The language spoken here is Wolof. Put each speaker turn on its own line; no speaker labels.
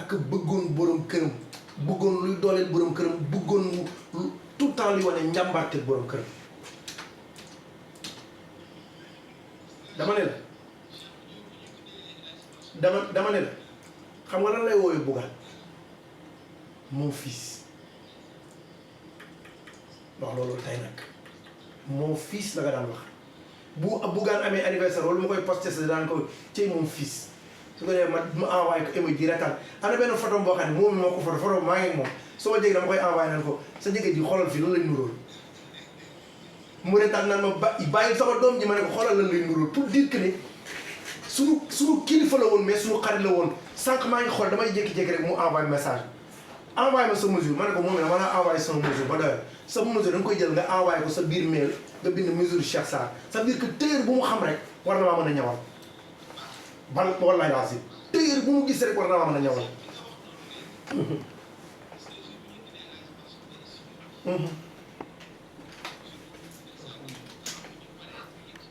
ak bëggoon borom këram bëggoon luy dooleel borom këram bëggoon tout le temps luy wane njàmbaarte borom këram dama ne la dama ne la xam nga lan lay wooyu Bougane mon fils wax loolu tey nag mon fils la nga daan wax bu Bougane amee anniversaire wala mu koy posté sa daan ko cey mon fils su ko defee ma envoyé ko émoji di retaan am na benn photo boo xam ne moom moo ko photo maa ngi moom soo ma jéggi dama koy envoyé naan ko sa jëkkër ji xoolal fii loolu lañ nuróol mu retaan naan ma bàyyi sama doom ji ma ne ko xoolal lan lay nuróol pour dire que ne suñu kilifa la woon mais suñu xarit la woon sànq maa ngi xool damay jékki-jékki rek mu envoyé message envoyé ma sa mesure ma ne ko moom ne dama la envoyé sama mesure ba doyal sa mesure da nga koy jël nga envoyé ko sa biir mail nga bind mesure Cheikh Sarr ça veut dire que tailleur bu mu xam rek war na maa mën a ñawal bal wallaay laa si tailleur bu mu gis rek war na maa mën a ñawal